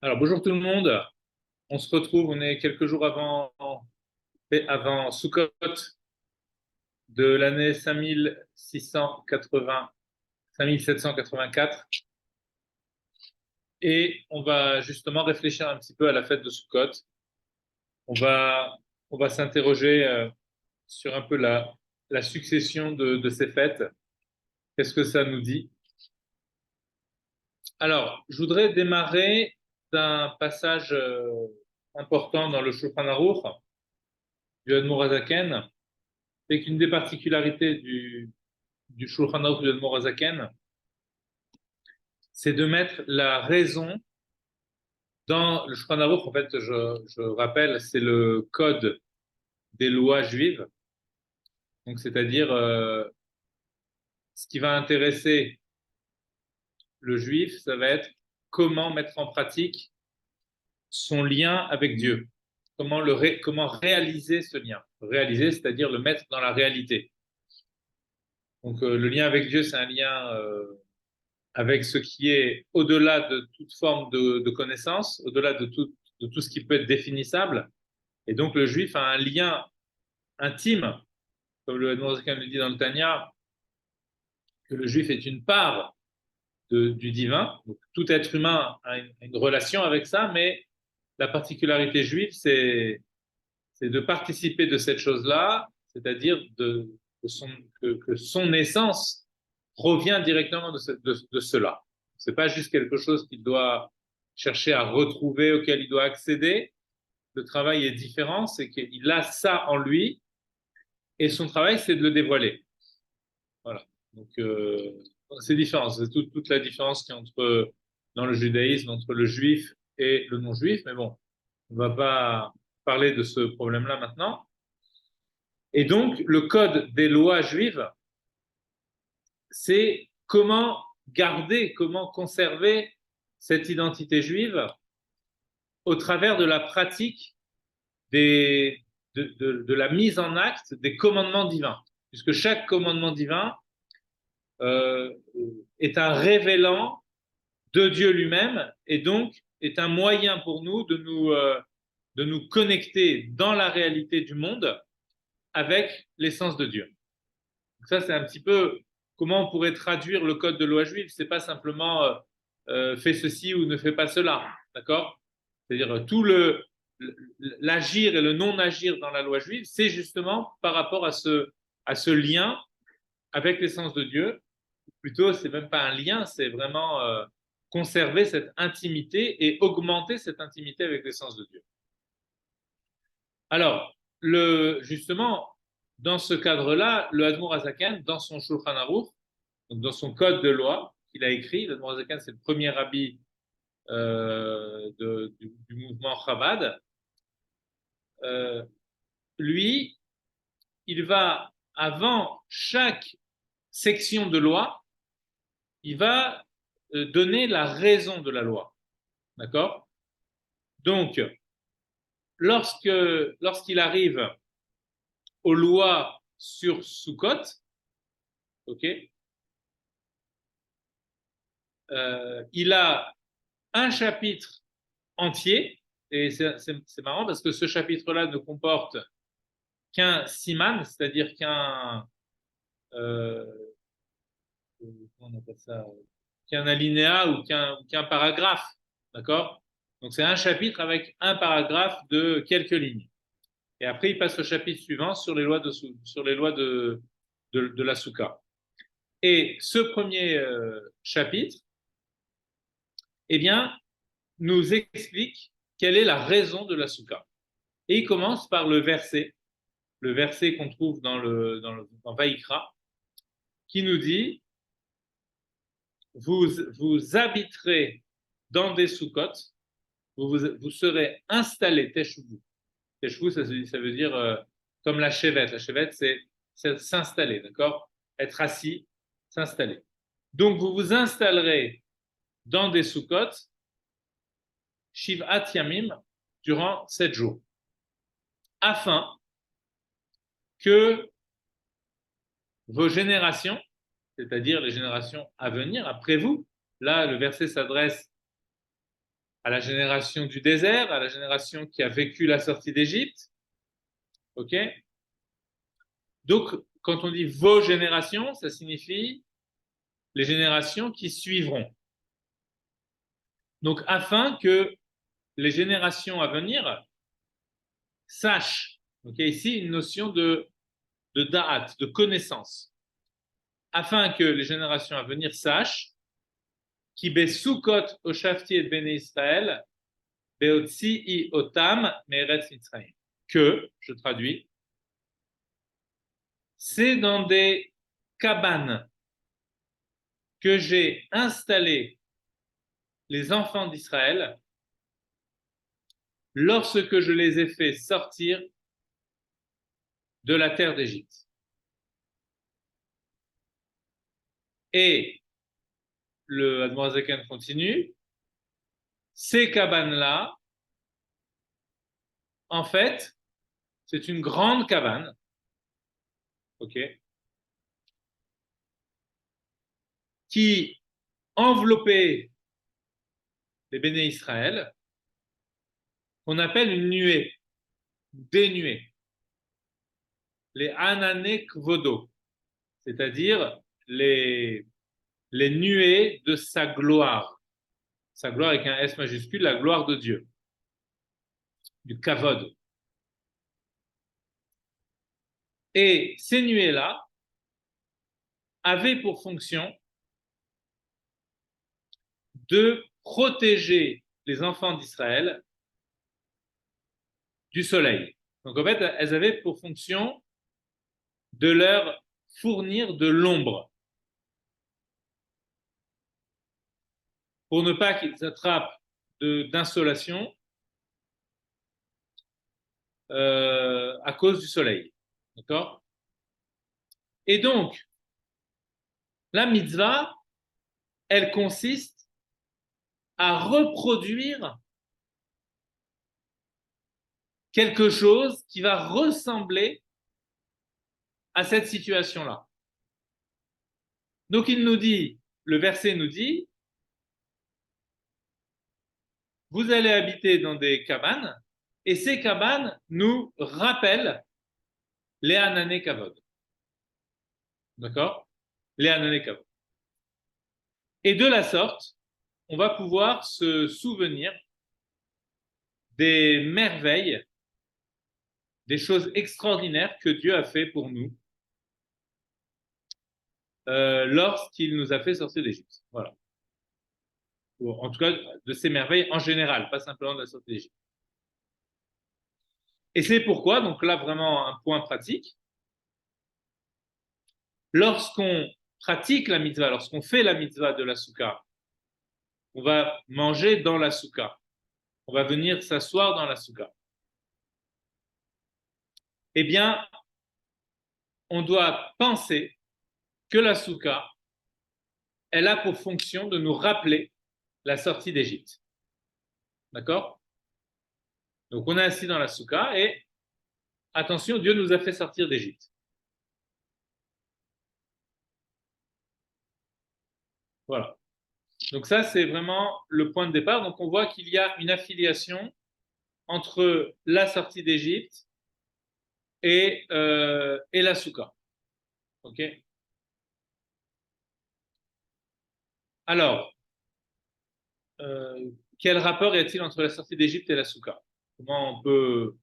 Alors, bonjour tout le monde. On se retrouve, on est quelques jours avant Sukkot de l'année 5680, 5784. Et on va justement réfléchir un petit peu à la fête de Sukkot. On va, on va s'interroger sur un peu la succession de ces fêtes. Qu'est-ce que ça nous dit? Alors, je voudrais démarrer d'un passage important dans le Shulchan Aruch du Admor HaZaken. C'est qu'une des particularités du Shulchan Aruch du Admor HaZaken, c'est de mettre la raison dans le Shulchan Aruch. En fait, je rappelle, c'est le code des lois juives. Donc, c'est-à-dire ce qui va intéresser le juif, ça va être comment mettre en pratique son lien avec Dieu. Comment réaliser ce lien. Réaliser, c'est-à-dire le mettre dans la réalité. Donc, le lien avec Dieu, c'est un lien avec ce qui est au-delà de toute forme de connaissance, au-delà de tout ce qui peut être définissable. Et donc le juif a un lien intime, comme le Noirzakan le dit dans le Tanya, que le juif est une part du divin. Donc, tout être humain a une relation avec ça, mais la particularité juive, c'est de participer de cette chose-là, c'est-à-dire que son essence provient directement de cela. C'est pas juste quelque chose qu'il doit chercher à retrouver, auquel il doit accéder. Le travail est différent, c'est qu'il a ça en lui et son travail, c'est de le dévoiler. Voilà. Donc, c'est différent. C'est toute la différence qu'il y a dans le judaïsme entre le juif et le non-juif. Mais bon, on ne va pas parler de ce problème-là maintenant. Et donc, le code des lois juives, c'est comment garder, comment conserver cette identité juive au travers de la pratique de la mise en acte des commandements divins. Puisque chaque commandement divin euh, est un révélant de Dieu lui-même et donc est un moyen pour nous de nous connecter dans la réalité du monde avec l'essence de Dieu. Donc ça, c'est un petit peu comment on pourrait traduire le code de loi juive. C'est pas simplement fais ceci ou ne fais pas cela, d'accord? C'est-à-dire l'agir et le non-agir dans la loi juive, c'est justement par rapport à ce lien avec l'essence de Dieu. Plutôt, c'est même pas un lien, c'est vraiment conserver cette intimité et augmenter cette intimité avec l'essence de Dieu. Alors, justement, dans ce cadre-là, le Admor Azakan, dans son Shulchan Aruch, donc dans son code de loi qu'il a écrit, l'Admor Azakan, c'est le premier rabbi du mouvement Chabad, euh, lui, il va, avant chaque section de loi, il va donner la raison de la loi. D'accord? Donc, lorsqu'il arrive aux lois sur Sukkot, ok, il a un chapitre entier, et c'est marrant parce que ce chapitre-là ne comporte qu'un siman, c'est-à-dire euh, comment on appelle ça, qu'un alinéa ou qu'un paragraphe, d'accord? Donc c'est un chapitre avec un paragraphe de quelques lignes. Et après, il passe au chapitre suivant sur les lois sur les lois de la Souka. Et ce premier chapitre, eh bien, nous explique quelle est la raison de la Souka. Et il commence par le verset qu'on trouve dans Vaïkra, qui nous dit vous habiterez dans des soukottes, vous serez installés, teshuvu. Teshuvu, ça veut dire comme la chevette. La chevette, c'est s'installer, d'accord? Être assis, s'installer. Donc, vous vous installerez dans des soukottes, Shivat Yamim, durant 7 jours, afin que vos générations, c'est-à-dire les générations à venir, après vous, là, le verset s'adresse à la génération du désert, à la génération qui a vécu la sortie d'Égypte. OK? Donc, quand on dit vos générations, ça signifie les générations qui suivront. Donc, afin que les générations à venir sachent, okay, ici une notion de da'at, de connaissance, afin que les générations à venir sachent qui besukot oshafti et bene Israël beotzi otam meretz Mitzrayim. Que, je traduis, c'est dans des cabanes que j'ai installé les enfants d'Israël lorsque je les ai fait sortir de la terre d'Égypte. Et le Admorazaken continue, ces cabanes-là, en fait, c'est une grande cabane, ok, qui enveloppait les béné Israël, qu'on appelle une nuée, des nuées, les Anane Kvodo, c'est-à-dire les nuées de sa gloire avec un S majuscule, la gloire de Dieu, du Kavod. Et ces nuées-là avaient pour fonction de protéger les enfants d'Israël du soleil. Donc en fait, elles avaient pour fonction de leur fournir de l'ombre pour ne pas qu'ils attrapent d'insolation à cause du soleil. D'accord? Et donc, la mitzvah, elle consiste à reproduire quelque chose qui va ressembler à cette situation-là. Donc il nous dit, le verset nous dit, vous allez habiter dans des cabanes, et ces cabanes nous rappellent les Anané Kavod. D'accord? Les Anané Kavod. Et de la sorte, on va pouvoir se souvenir des merveilles, des choses extraordinaires que Dieu a fait pour nous lorsqu'il nous a fait sortir d'Égypte. Voilà. En tout cas, de ces merveilles en général, pas simplement de la sortie d'Égypte. Et c'est pourquoi, donc là vraiment un point pratique, lorsqu'on pratique la mitzvah, lorsqu'on fait la mitzvah de la soukha, on va manger dans la soukha, on va venir s'asseoir dans la soukha. Eh bien, on doit penser que la soukha, elle a pour fonction de nous rappeler la sortie d'Égypte. D'accord? Donc on est assis dans la soukha et attention, Dieu nous a fait sortir d'Égypte. Voilà. Donc ça, c'est vraiment le point de départ. Donc on voit qu'il y a une affiliation entre la sortie d'Égypte et la soukha. Ok? Alors, quel rapport y a-t-il entre la sortie d'Égypte et la soukha? Comment on peut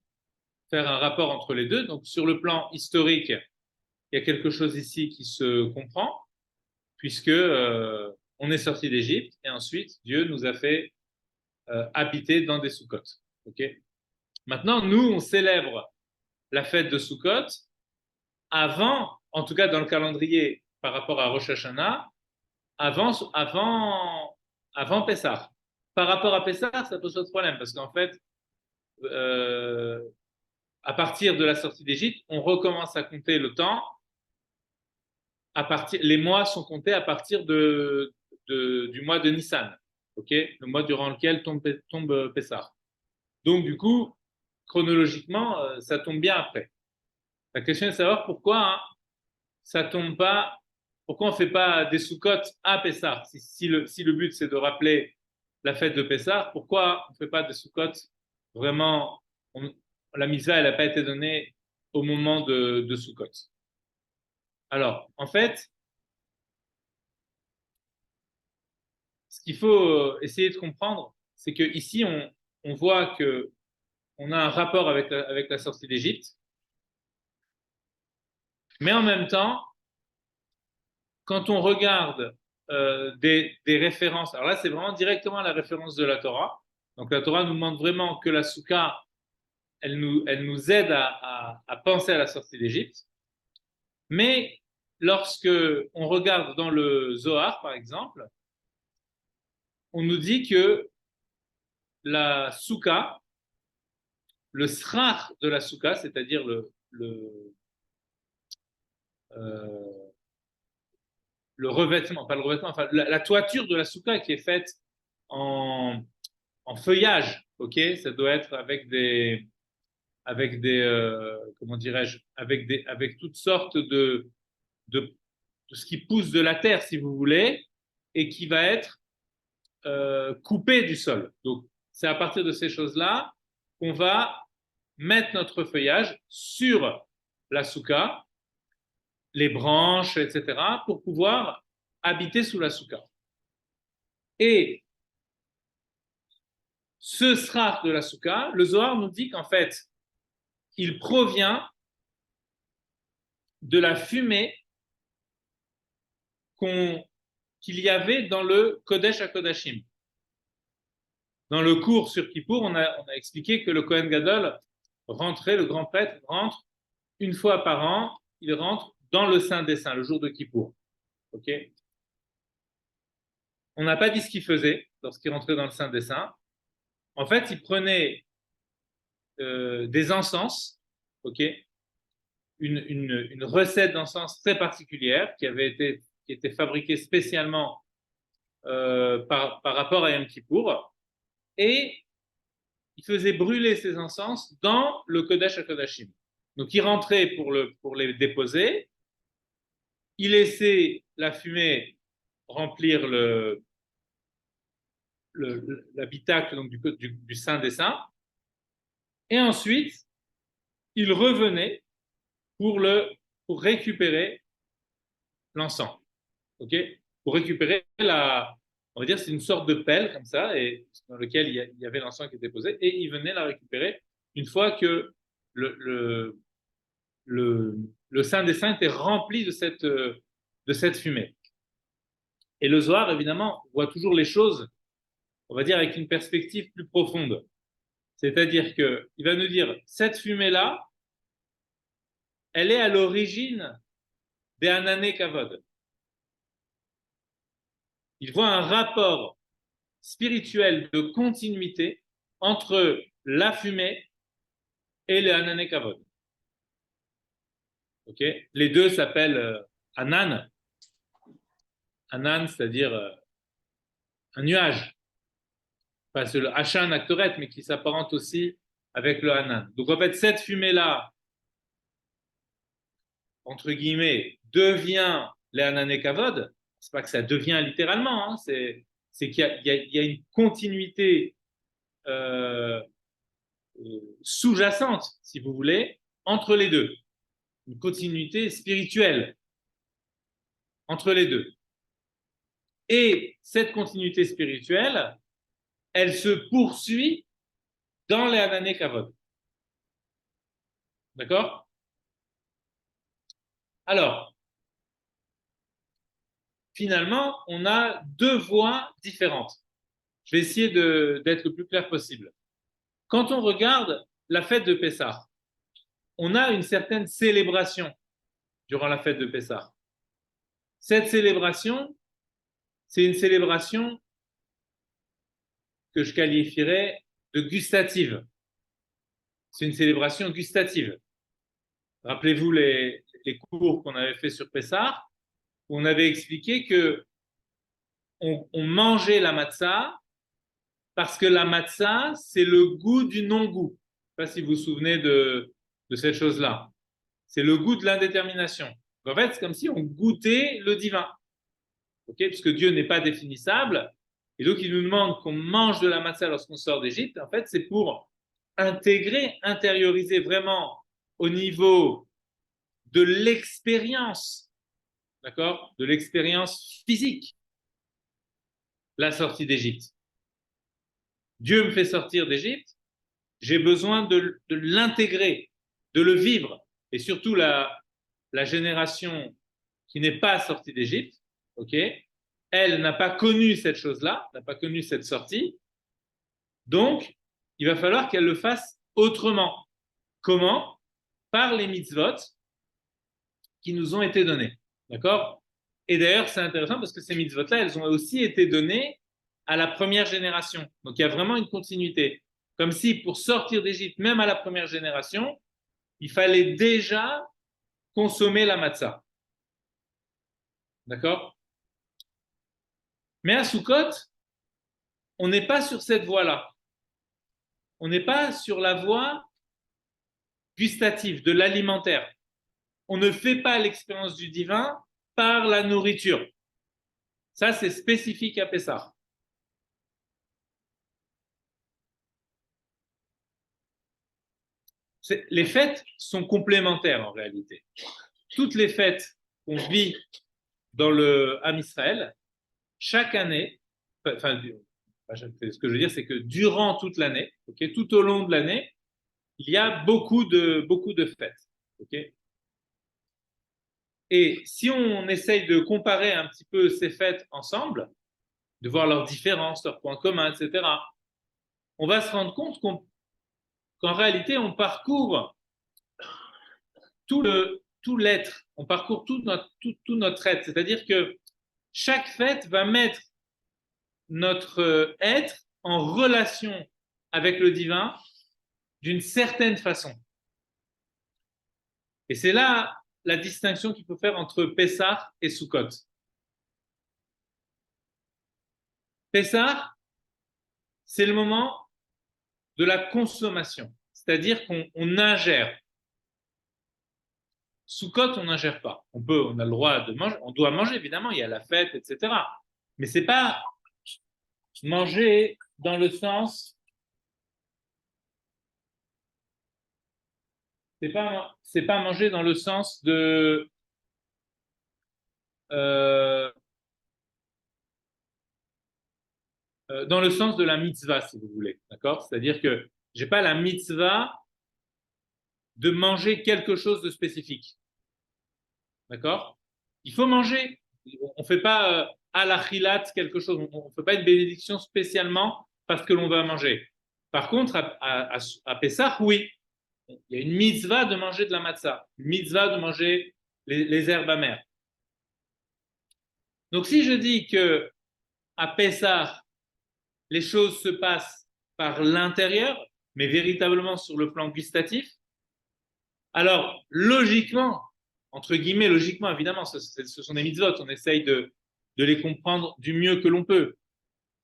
faire un rapport entre les deux? Donc sur le plan historique, il y a quelque chose ici qui se comprend, puisque on est sorti d'Égypte et ensuite Dieu nous a fait habiter dans des soukhotes. Okay. Maintenant, nous, on célèbre la fête de Sukkot avant, en tout cas dans le calendrier par rapport à Rosh Hashanah, avant Pessah. Par rapport à Pessah, ça pose pas de problème parce qu'en fait, euh, à partir de la sortie d'Égypte, on recommence à compter le temps. Les mois sont comptés à partir du mois de Nissan, okay, le mois durant lequel tombe Pessah. Donc du coup, chronologiquement, ça tombe bien après. La question est de savoir pourquoi ça tombe pas, pourquoi on ne fait pas des sous-cotes à Pessah si le but c'est de rappeler la fête de Pessah, pourquoi on ne fait pas de Sukkot vraiment, la mitzvah, elle n'a pas été donnée au moment de Sukkot. Alors, en fait, ce qu'il faut essayer de comprendre, c'est qu'ici, on voit qu'on a un rapport avec la sortie d'Égypte, mais en même temps, quand on regarde des références, alors là, c'est vraiment directement la référence de la Torah. Donc, la Torah nous demande vraiment que la Souka, elle nous aide à penser à la sortie d'Égypte. Mais lorsque on regarde dans le Zohar, par exemple, on nous dit que la Souka, le srar de la Souka, c'est-à-dire euh, le revêtement, pas le revêtement, enfin la toiture de la Souka qui est faite en, en feuillage, ok? Ça doit être avec des comment dirais-je, avec toutes sortes de ce qui pousse de la terre, si vous voulez, et qui va être coupé du sol. Donc, c'est à partir de ces choses-là qu'on va mettre notre feuillage sur la souka, les branches, etc., pour pouvoir habiter sous la souka. Et ce sraf de la souka, le Zohar nous dit qu'en fait, il provient de la fumée qu'il y avait dans le Kodesh HaKodashim. Dans le cours sur Kippour, on a expliqué que le Kohen Gadol rentrait, le grand prêtre rentre une fois par an, il rentre dans le Saint des Saints, le jour de Kippour. Ok. On n'a pas dit ce qu'il faisait lorsqu'il rentrait dans le Saint des Saints. En fait, il prenait des encens, ok, une recette d'encens très particulière qui était fabriquée spécialement par rapport à Yom Kippour, et il faisait brûler ces encens dans le Kodesh HaKodashim. Donc il rentrait pour les déposer, il laissait la fumée remplir l'habitacle donc du Saint des Saints, et ensuite il revenait pour, pour récupérer l'encens. Okay, pour récupérer on va dire, c'est une sorte de pelle comme ça, et dans lequel il y avait l'encens qui était posé, et il venait la récupérer une fois que le, le, le Saint des Saints était rempli de cette fumée. Et le Zohar, évidemment, voit toujours les choses, on va dire, avec une perspective plus profonde. C'est-à-dire qu'il va nous dire, cette fumée-là, elle est à l'origine des Hanané Kavod. Il voit un rapport spirituel de continuité entre la fumée et le Hanané Kavod. Okay, les deux s'appellent Hanan. Hanan, c'est-à-dire un nuage. Enfin, c'est le Hachan Aktoret, mais qui s'apparente aussi avec le Hanan. Donc en fait, cette fumée-là, entre guillemets, devient les Hanané Kavod. C'est pas que ça devient littéralement, hein, c'est qu'il y a une continuité sous-jacente, si vous voulez, entre les deux. Une continuité spirituelle entre les deux. Et cette continuité spirituelle, elle se poursuit dans les Hanané Kavod. D'accord? Alors, finalement, on a deux voies différentes. Je vais essayer d'être le plus clair possible. Quand on regarde la fête de Pessah, on a une certaine célébration durant la fête de Pessah. Cette célébration, c'est une célébration que je qualifierais de gustative. C'est une célébration gustative. Rappelez-vous les cours qu'on avait fait sur Pessah, où on avait expliqué que on mangeait la matzah parce que la matzah, c'est le goût du non-goût. Je ne sais pas si vous vous souvenez de cette chose-là. C'est le goût de l'indétermination. En fait, c'est comme si on goûtait le divin. Okay, puisque Dieu n'est pas définissable, Et donc, il nous demande qu'on mange de la matzah lorsqu'on sort d'Égypte. En fait, c'est pour intégrer, intérioriser vraiment au niveau de l'expérience, d'accord, de l'expérience physique, la sortie d'Égypte. Dieu me fait sortir d'Égypte, j'ai besoin de l'intégrer, de le vivre. Et surtout la génération qui n'est pas sortie d'Égypte, ok, elle n'a pas connu cette chose-là, n'a pas connu cette sortie. Donc, il va falloir qu'elle le fasse autrement. Comment? Par les mitzvot qui nous ont été données. D'accord? Et d'ailleurs, c'est intéressant parce que ces mitzvot-là, elles ont aussi été données à la première génération. Donc, il y a vraiment une continuité. Comme si pour sortir d'Égypte, même à la première génération, il fallait déjà consommer la matzah. D'accord? Mais à Sukkot, on n'est pas sur cette voie-là. On n'est pas sur la voie gustative, de l'alimentaire. On ne fait pas l'expérience du divin par la nourriture. Ça, c'est spécifique à Pessah. Les fêtes sont complémentaires en réalité. Toutes les fêtes qu'on vit dans le Ham Israël, chaque année, enfin, ce que je veux dire, c'est que durant toute l'année, okay, tout au long de l'année, il y a beaucoup de fêtes. Okay. Et si on essaye de comparer un petit peu ces fêtes ensemble, de voir leurs différences, leurs points communs, etc., on va se rendre compte qu'en réalité, on parcourt tout l'être, on parcourt tout notre être. C'est-à-dire que chaque fête va mettre notre être en relation avec le divin d'une certaine façon. Et c'est là la distinction qu'il faut faire entre Pessah et Sukkot. Pessah, c'est le moment de la consommation, c'est-à-dire qu'on ingère. Sukkot, on n'ingère pas. On a le droit de manger, on doit manger évidemment, il y a la fête, etc. Mais c'est pas manger dans le sens, c'est pas manger dans le sens de euh, dans le sens de la mitzvah, si vous voulez, d'accord? C'est-à-dire que j'ai pas la mitzvah de manger quelque chose de spécifique, d'accord? Il faut manger. On fait pas à la chilat quelque chose. On fait pas une bénédiction spécialement parce que l'on va manger. Par contre, à Pessah, oui, il y a une mitzvah de manger de la matzah, une mitzvah de manger les herbes amères. Donc, si je dis que à Pessah, les choses se passent par l'intérieur, mais véritablement sur le plan gustatif, alors logiquement, entre guillemets, logiquement, évidemment, ce sont des mitzvot, on essaye de les comprendre du mieux que l'on peut.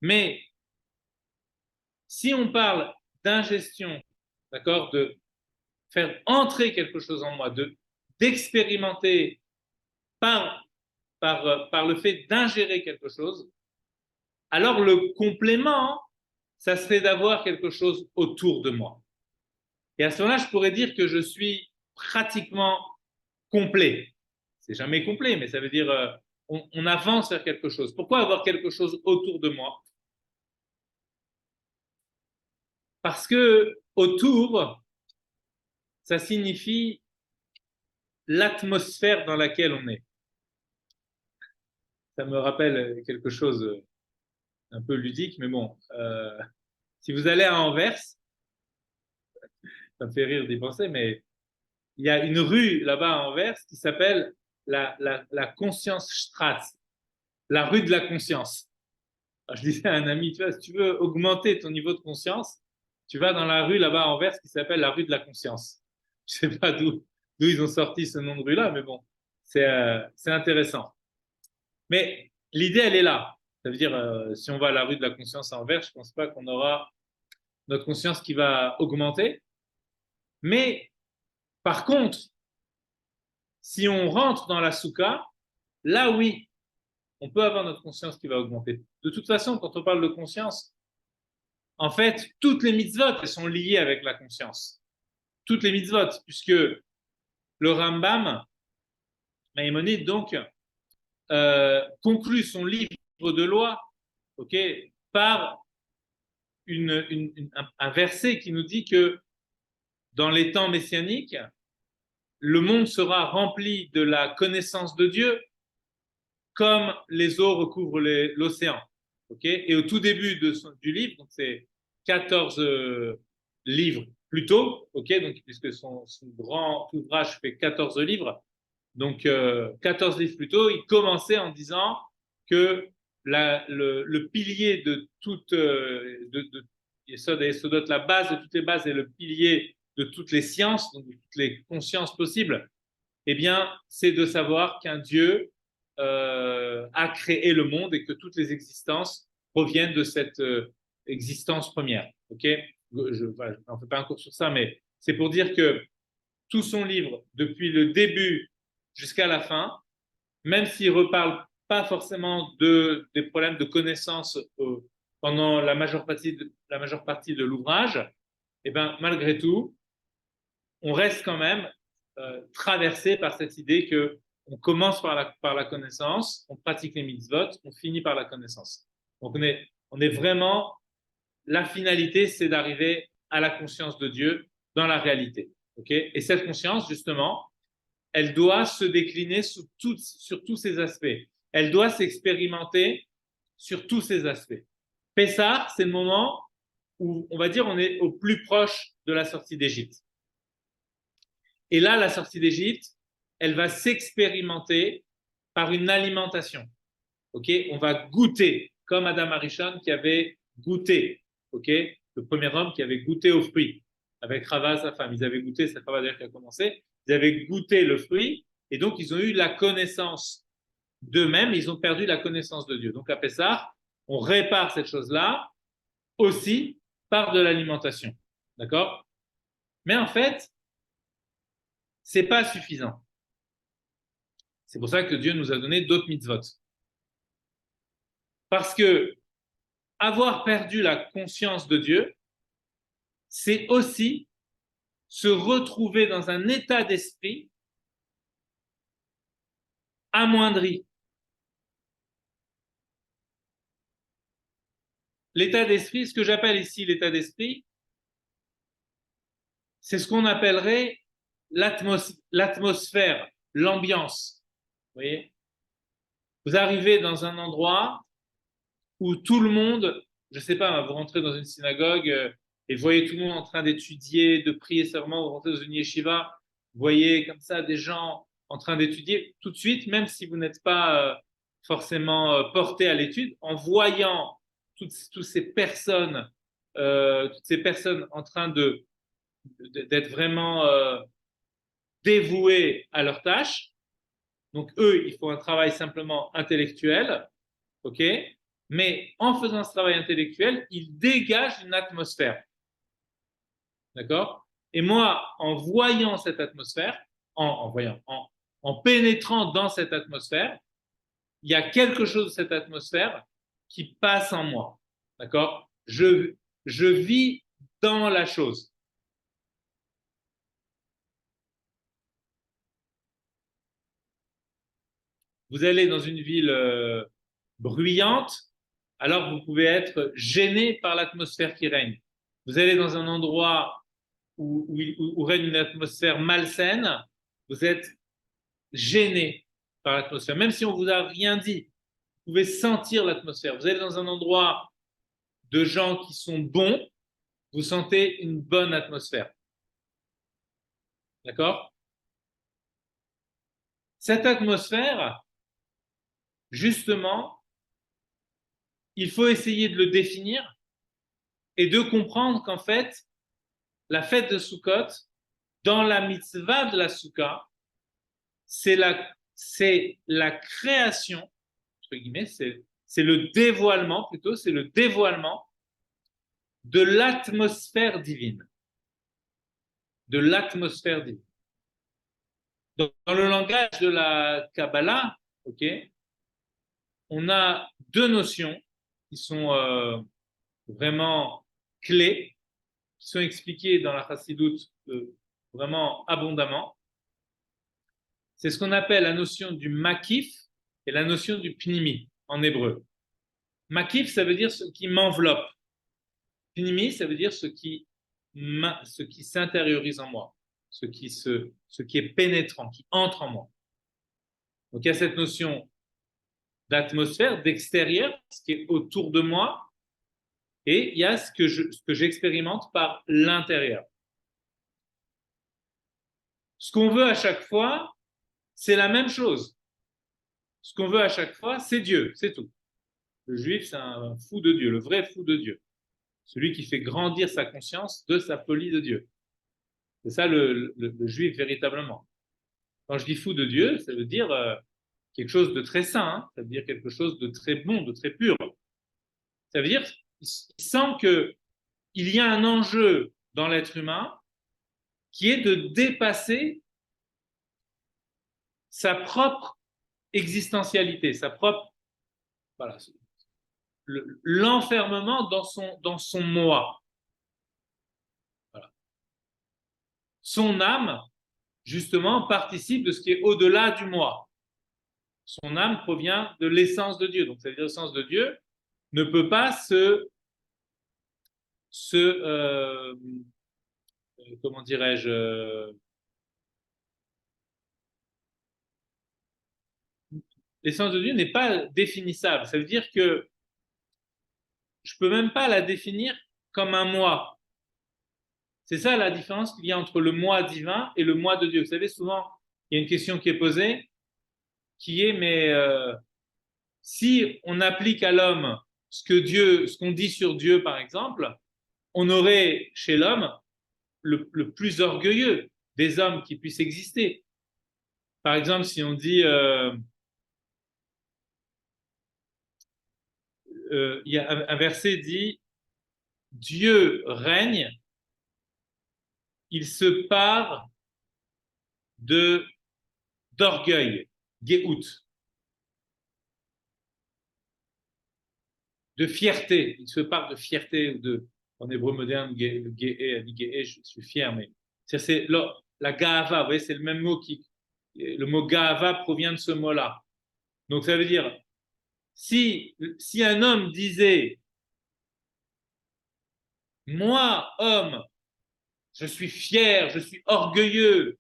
Mais si on parle d'ingestion, d'accord, de faire entrer quelque chose en moi, d'expérimenter par le fait d'ingérer quelque chose, alors le complément, ça serait d'avoir quelque chose autour de moi. Et à ce moment-là, je pourrais dire que je suis pratiquement complet. C'est jamais complet, mais ça veut dire on avance vers quelque chose. Pourquoi avoir quelque chose autour de moi? Parce que autour, ça signifie l'atmosphère dans laquelle on est. Ça me rappelle quelque chose un peu ludique, mais bon, si vous allez à Anvers, ça me fait rire d'y penser, mais il y a une rue là-bas à Anvers qui s'appelle la Conscience-Straße, la rue de la conscience. Alors, je disais à un ami, tu vois, si tu veux augmenter ton niveau de conscience, tu vas dans la rue là-bas à Anvers qui s'appelle la rue de la conscience. Je ne sais pas d'où ils ont sorti ce nom de rue-là, mais bon, c'est intéressant. Mais l'idée, elle est là. Ça veut dire, si on va à la rue de la conscience à Anvers, je ne pense pas qu'on aura notre conscience qui va augmenter. Mais par contre, si on rentre dans la souka, là oui, on peut avoir notre conscience qui va augmenter. De toute façon, quand on parle de conscience, en fait, toutes les mitzvot, elles sont liées avec la conscience. Toutes les mitzvot, puisque le Rambam, Maïmonide, donc, conclut son livre de loi, ok, par un verset qui nous dit que dans les temps messianiques, le monde sera rempli de la connaissance de Dieu comme les eaux recouvrent l'océan. Okay, et au tout début du livre, donc c'est 14 livres plus tôt, okay, donc, puisque son grand ouvrage fait 14 livres, donc 14 livres plus tôt, il commençait en disant que le pilier de toute, la base de toutes les bases et le pilier de toutes les sciences, donc de toutes les consciences possibles, eh bien, c'est de savoir qu'un Dieu a créé le monde et que toutes les existences proviennent de cette existence première. Ok, je n'en fais pas un cours sur ça, mais c'est pour dire que tout son livre, depuis le début jusqu'à la fin, même s'il ne reparle pas forcément des problèmes de connaissance pendant la majeure partie de l'ouvrage, eh ben, malgré tout, on reste quand même traversé par cette idée que on commence par la connaissance, on pratique les mitzvot, on finit par la connaissance. Donc on est vraiment, la finalité, c'est d'arriver à la conscience de Dieu dans la réalité. Okay, et cette conscience, justement, elle doit se décliner sur tous ces aspects. Elle doit s'expérimenter sur tous ces aspects. Pessah, c'est le moment où, on va dire, on est au plus proche de la sortie d'Égypte. Et là, la sortie d'Égypte, elle va s'expérimenter par une alimentation. Okay, on va goûter, comme Adam Arishon qui avait goûté, okay, le premier homme qui avait goûté au fruit, avec Chava, sa femme. Ils avaient goûté, c'est Chava d'ailleurs qui a commencé, ils avaient goûté le fruit, et donc ils ont eu la connaissance d'eux-mêmes, ils ont perdu la connaissance de Dieu. Donc à Pessah, on répare cette chose-là aussi par de l'alimentation. D'accord? Mais en fait, c'est pas suffisant. C'est pour ça que Dieu nous a donné d'autres mitzvot. Parce que avoir perdu la conscience de Dieu, c'est aussi se retrouver dans un état d'esprit amoindri. L'état d'esprit, ce que j'appelle ici l'état d'esprit, c'est ce qu'on appellerait l'atmosphère, l'ambiance. Vous voyez? Vous arrivez dans un endroit où tout le monde, je ne sais pas, vous rentrez dans une synagogue et vous voyez tout le monde en train d'étudier, de prier serment, vous rentrez dans une yeshiva, vous voyez comme ça des gens en train d'étudier, tout de suite, même si vous n'êtes pas forcément porté à l'étude, en voyant toutes ces personnes en train d'être vraiment dévouées à leur tâche. Donc eux, ils font un travail simplement intellectuel, ok? Mais en faisant ce travail intellectuel, ils dégagent une atmosphère, d'accord? Et moi, en voyant cette atmosphère, en pénétrant dans cette atmosphère, il y a quelque chose de cette atmosphère qui passe en moi, d'accord? Je vis dans la chose. Vous allez dans une ville bruyante, alors vous pouvez être gêné par l'atmosphère qui règne. Vous allez dans un endroit où règne une atmosphère malsaine, vous êtes gêné par l'atmosphère. Même si on vous a rien dit, vous pouvez sentir l'atmosphère. Vous allez dans un endroit de gens qui sont bons, vous sentez une bonne atmosphère. D'accord? Cette atmosphère, justement, il faut essayer de le définir et de comprendre qu'en fait, la fête de Sukkot, dans la mitzvah de la Soukha, c'est la création, entre guillemets, c'est le dévoilement, plutôt, c'est le dévoilement de l'atmosphère divine. De l'atmosphère divine. Dans le langage de la Kabbalah, ok, on a deux notions qui sont vraiment clés, qui sont expliquées dans la Chassidoute vraiment abondamment. C'est ce qu'on appelle la notion du makif et la notion du pnimi en hébreu. Makif, ça veut dire ce qui m'enveloppe. Pnimi, ça veut dire ce qui s'intériorise en moi, ce qui est pénétrant, qui entre en moi. Donc il y a cette notion d'atmosphère, d'extérieur, ce qui est autour de moi, et il y a ce que j'expérimente par l'intérieur. Ce qu'on veut à chaque fois, c'est la même chose. Ce qu'on veut à chaque fois, c'est Dieu, c'est tout. Le juif, c'est un fou de Dieu, le vrai fou de Dieu. Celui qui fait grandir sa conscience de sa folie de Dieu. C'est ça le juif véritablement. Quand je dis fou de Dieu, ça veut dire quelque chose de très saint, hein. Ça veut dire quelque chose de très bon, de très pur. Ça veut dire qu'il sent qu'il y a un enjeu dans l'être humain qui est de dépasser sa propre existentialité, sa propre, voilà, l'enfermement dans son moi. Voilà. Son âme, justement, participe de ce qui est au-delà du moi. Son âme provient de l'essence de Dieu. Donc, ça veut dire l'essence de Dieu ne peut pas comment dirais-je, l'essence de Dieu n'est pas définissable. Ça veut dire que je peux même pas la définir comme un moi. C'est ça la différence qu'il y a entre le moi divin et le moi de Dieu. Vous savez, souvent, il y a une question qui est posée, qui est, mais si on applique à l'homme ce qu'on dit sur Dieu, par exemple, on aurait chez l'homme le plus orgueilleux des hommes qui puissent exister. Par exemple, si on dit, il y a un verset dit, Dieu règne, il se part d'orgueil, géout, de fierté. Il se part de fierté, en hébreu moderne, je suis fier, mais c'est la gaava, vous voyez, c'est le même mot le mot gaava provient de ce mot-là. Donc ça veut dire, si un homme disait, moi, homme, je suis fier, je suis orgueilleux,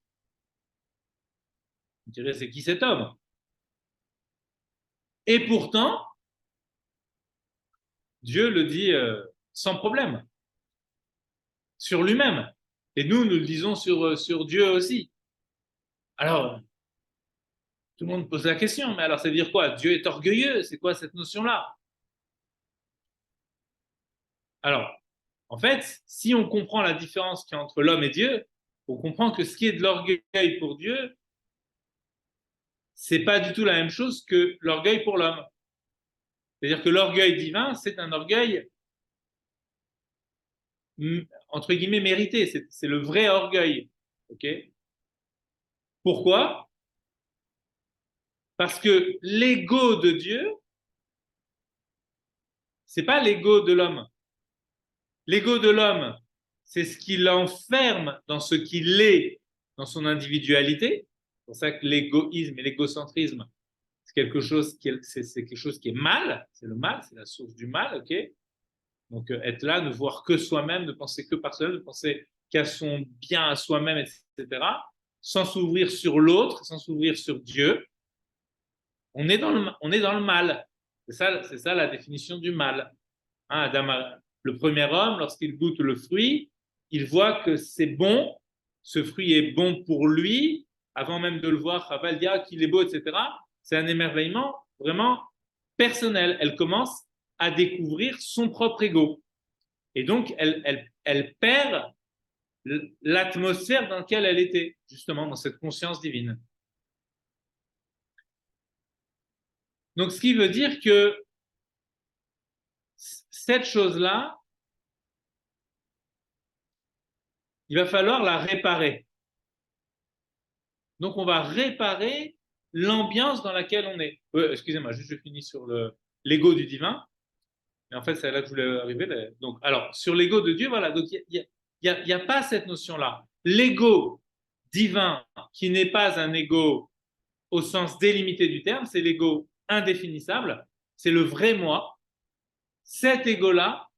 on dirait, c'est qui cet homme? Et pourtant, Dieu le dit sans problème, sur lui-même. Et nous le disons sur Dieu aussi. Alors, tout le monde pose la question, mais alors ça veut dire quoi? Dieu est orgueilleux, c'est quoi cette notion-là? Alors, en fait, si on comprend la différence qu'il y a entre l'homme et Dieu, on comprend que ce qui est de l'orgueil pour Dieu, c'est pas du tout la même chose que l'orgueil pour l'homme. C'est-à-dire que l'orgueil divin, c'est un orgueil entre guillemets mérité, c'est le vrai orgueil. Ok? Pourquoi? Parce que l'ego de Dieu, c'est pas l'ego de l'homme. L'ego de l'homme, c'est ce qui l'enferme dans ce qu'il est, dans son individualité. C'est pour ça que l'égoïsme et l'égocentrisme, c'est quelque chose c'est quelque chose qui est mal, c'est le mal, c'est la source du mal, ok? Donc être là, ne voir que soi-même, ne penser que par soi-même, ne penser qu'à son bien à soi-même, etc., sans s'ouvrir sur l'autre, sans s'ouvrir sur Dieu, on est dans le mal. C'est ça la définition du mal. Hein, Adam, le premier homme, lorsqu'il goûte le fruit, il voit que c'est bon, ce fruit est bon pour lui, avant même de le voir, Chaval dit qu'il est beau, etc. C'est un émerveillement vraiment personnel. Elle commence à découvrir son propre ego. Et donc, elle perd l'atmosphère dans laquelle elle était, justement, dans cette conscience divine. Donc, ce qui veut dire que cette chose-là, il va falloir la réparer. Donc, on va réparer l'ambiance dans laquelle on est. Excusez-moi, juste je finis sur l'ego du divin. Et en fait, c'est là que je voulais arriver. Donc, alors, sur l'ego de Dieu, voilà. Donc, il y a pas cette notion-là. L'ego divin, qui n'est pas un ego au sens délimité du terme, c'est l'ego indéfinissable, c'est le vrai moi. Cet ego-là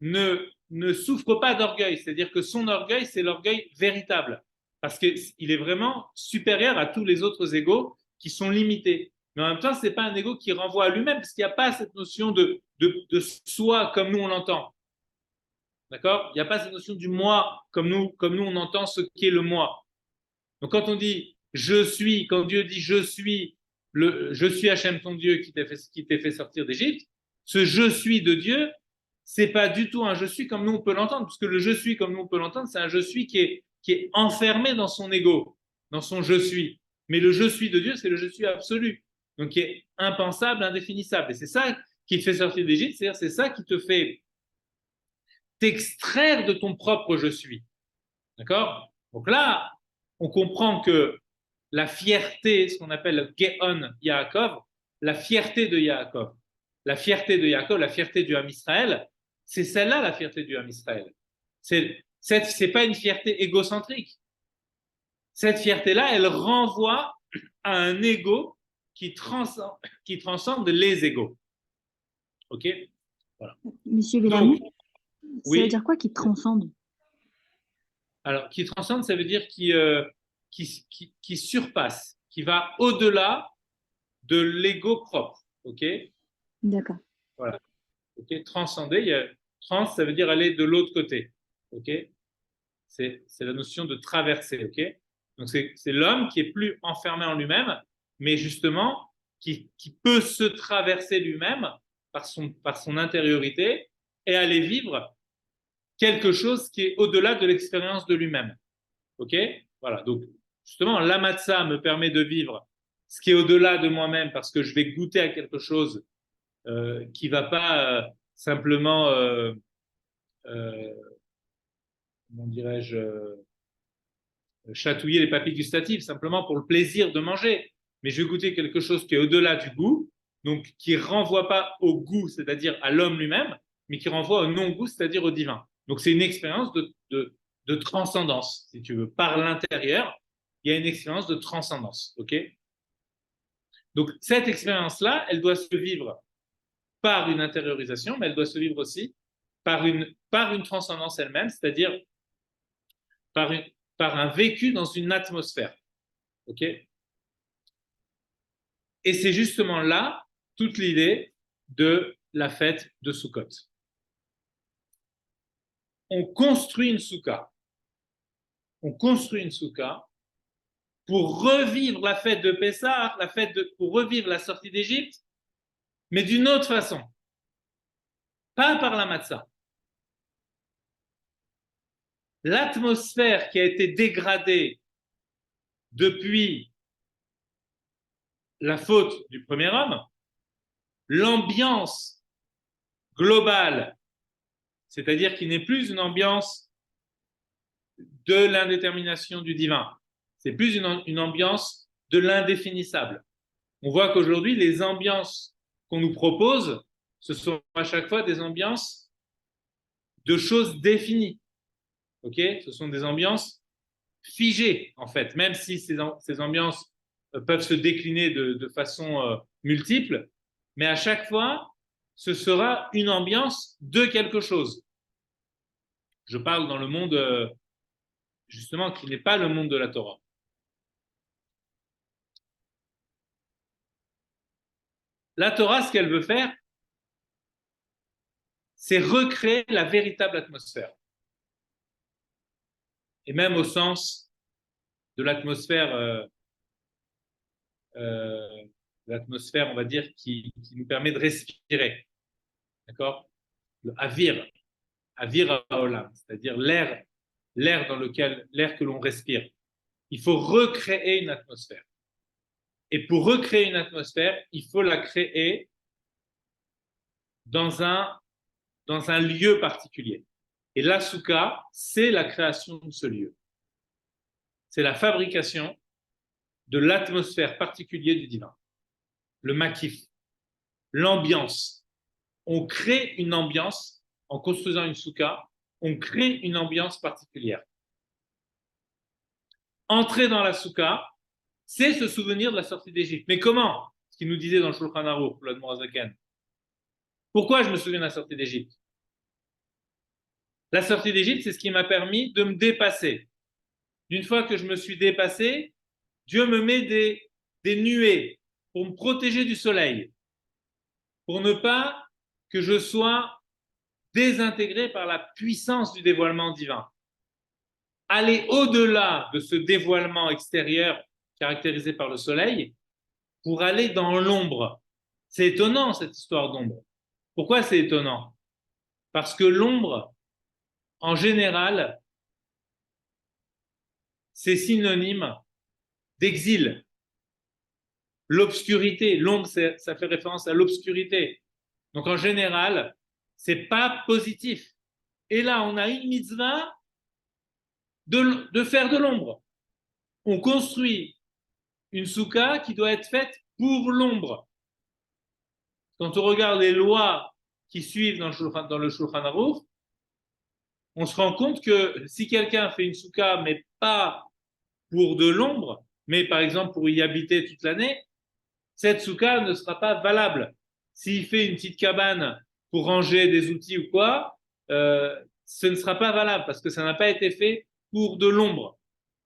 ne souffre pas d'orgueil, c'est-à-dire que son orgueil, c'est l'orgueil véritable, parce qu'il est vraiment supérieur à tous les autres égos qui sont limités. Mais en même temps, ce n'est pas un ego qui renvoie à lui-même, parce qu'il n'y a pas cette notion de soi comme nous on l'entend. D'accord? Il n'y a pas cette notion du moi comme nous on entend ce qu'est le moi. Donc quand on dit je suis, quand Dieu dit je suis Hachem ton Dieu qui t'ai fait sortir d'Égypte, ce je suis de Dieu, c'est pas du tout un je suis comme nous on peut l'entendre, parce que le je suis comme nous on peut l'entendre, c'est un je suis qui est enfermé dans son ego, dans son je suis. Mais le je suis de Dieu, c'est le je suis absolu, donc qui est impensable, indéfinissable. Et c'est ça qui te fait sortir d'Égypte, c'est-à-dire c'est ça qui te fait t'extraire de ton propre je suis. D'accord? Donc là, on comprend que la fierté, ce qu'on appelle le Geon Yaakov, la fierté de Yaakov, la fierté de Yaakov, la fierté du Ham Israël, c'est celle-là la fierté du Ham Israël. C'est pas une fierté égocentrique. Cette fierté-là, elle renvoie à un ego qui transcende les égos. Ok? Voilà. Monsieur Donc, Bellamy, ça veut oui. dire quoi qui transcende? Alors, qui transcende, ça veut dire qui surpasse, qui va au-delà de l'ego propre. Ok? D'accord. Voilà. Ok? Transcender, trans, ça veut dire aller de l'autre côté. Ok? C'est la notion de traverser. Ok? Donc, c'est l'homme qui est plus enfermé en lui-même, mais justement, qui peut se traverser lui-même par son intériorité et aller vivre quelque chose qui est au-delà de l'expérience de lui-même. Ok? Voilà. Donc, justement, l'amatsa me permet de vivre ce qui est au-delà de moi-même parce que je vais goûter à quelque chose qui va pas simplement, euh, comment dirais-je, chatouiller les papilles gustatives, simplement pour le plaisir de manger. Mais je vais goûter quelque chose qui est au-delà du goût, donc qui renvoie pas au goût, c'est-à-dire à l'homme lui-même, mais qui renvoie au non-goût, c'est-à-dire au divin. Donc c'est une expérience de transcendance, si tu veux. Par l'intérieur, il y a une expérience de transcendance. Ok? Donc cette expérience-là, elle doit se vivre par une intériorisation, mais elle doit se vivre aussi par une transcendance elle-même, c'est-à-dire par, une, par un vécu dans une atmosphère. Ok? Et c'est justement là toute l'idée de la fête de Sukkot. On construit une soukha. On construit une soukha pour revivre la fête de Pessah, pour revivre la sortie d'Égypte, mais d'une autre façon. Pas par la matzah. L'atmosphère qui a été dégradée depuis la faute du premier homme, l'ambiance globale, c'est-à-dire qu'il n'est plus une ambiance de l'indétermination du divin, c'est plus une ambiance de l'indéfinissable. On voit qu'aujourd'hui, les ambiances qu'on nous propose, ce sont à chaque fois des ambiances de choses définies. Ok? Ce sont des ambiances figées, en fait, même si ces ambiances peuvent se décliner de façon multiple, mais à chaque fois, ce sera une ambiance de quelque chose. Je parle dans le monde, justement, qui n'est pas le monde de la Torah. La Torah, ce qu'elle veut faire, c'est recréer la véritable atmosphère. Et même au sens de l'atmosphère, l'atmosphère, on va dire, qui nous permet de respirer. D'accord? Le avir haolam, c'est-à-dire l'air l'air que l'on respire. Il faut recréer une atmosphère. Et pour recréer une atmosphère, il faut la créer dans dans un lieu particulier. Et la soukha, c'est la création de ce lieu. C'est la fabrication de l'atmosphère particulière du divin. Le makif, l'ambiance. On crée une ambiance en construisant une soukha, on crée une ambiance particulière. Entrer dans la soukha, c'est se souvenir de la sortie d'Égypte. Mais comment? Ce qu'il nous disait dans le Shulchan Aruch, le Morazaken. Pourquoi je me souviens de la sortie d'Égypte? La sortie d'Égypte, c'est ce qui m'a permis de me dépasser. Une fois que je me suis dépassé, Dieu me met des nuées pour me protéger du soleil, pour ne pas que je sois désintégré par la puissance du dévoilement divin. Aller au-delà de ce dévoilement extérieur caractérisé par le soleil pour aller dans l'ombre. C'est étonnant cette histoire d'ombre. Pourquoi c'est étonnant? Parce que l'ombre, en général, c'est synonyme d'exil. L'obscurité, l'ombre, ça fait référence à l'obscurité. Donc en général, c'est pas positif. Et là, on a une mitzvah de faire de l'ombre. On construit une soukha qui doit être faite pour l'ombre. Quand on regarde les lois qui suivent dans le Shulchan Aruch, on se rend compte que si quelqu'un fait une soukha, mais pas pour de l'ombre, mais par exemple pour y habiter toute l'année, cette soukha ne sera pas valable. S'il fait une petite cabane pour ranger des outils ou quoi, ce ne sera pas valable parce que ça n'a pas été fait pour de l'ombre.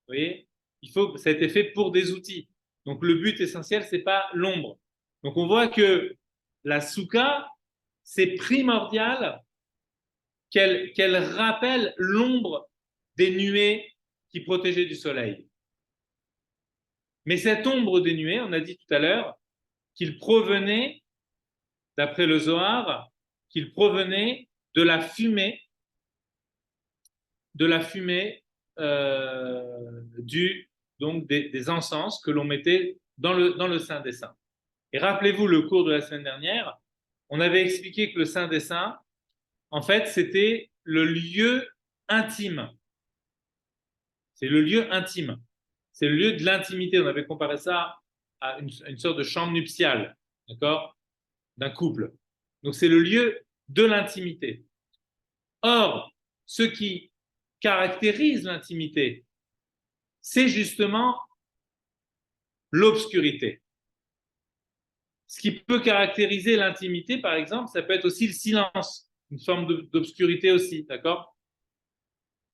Vous voyez, ça a été fait pour des outils. Donc le but essentiel, c'est pas l'ombre. Donc on voit que la soukha, c'est primordial qu'elle rappelle l'ombre des nuées qui protégeaient du soleil. Mais cette ombre des nuées, on a dit tout à l'heure, qu'il provenait, d'après le Zohar, qu'il provenait de la fumée donc des encens que l'on mettait dans le Saint des Saints. Et rappelez-vous le cours de la semaine dernière, on avait expliqué que le Saint des Saints, en fait, c'était le lieu intime. C'est le lieu intime. C'est le lieu de l'intimité. On avait comparé ça à une sorte de chambre nuptiale, d'accord, d'un couple. Donc c'est le lieu de l'intimité. Or, ce qui caractérise l'intimité, c'est justement l'obscurité. Ce qui peut caractériser l'intimité, par exemple, ça peut être aussi le silence, une forme d'obscurité aussi, d'accord?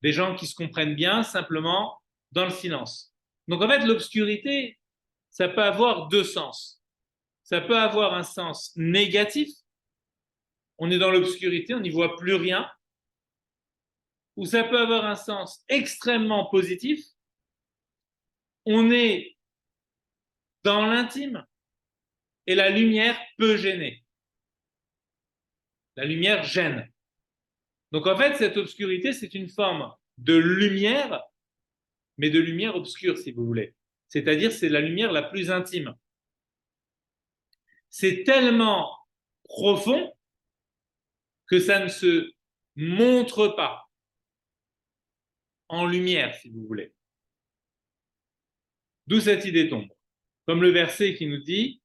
Des gens qui se comprennent bien simplement dans le silence. Donc en fait, l'obscurité, ça peut avoir deux sens. Ça peut avoir un sens négatif, on est dans l'obscurité, on n'y voit plus rien, ou ça peut avoir un sens extrêmement positif, on est dans l'intime et la lumière peut gêner. La lumière gêne. Donc en fait, cette obscurité, c'est une forme de lumière, mais de lumière obscure, si vous voulez. C'est-à-dire, c'est la lumière la plus intime. C'est tellement profond que ça ne se montre pas en lumière, si vous voulez. D'où cette idée d'ombre. Comme le verset qui nous dit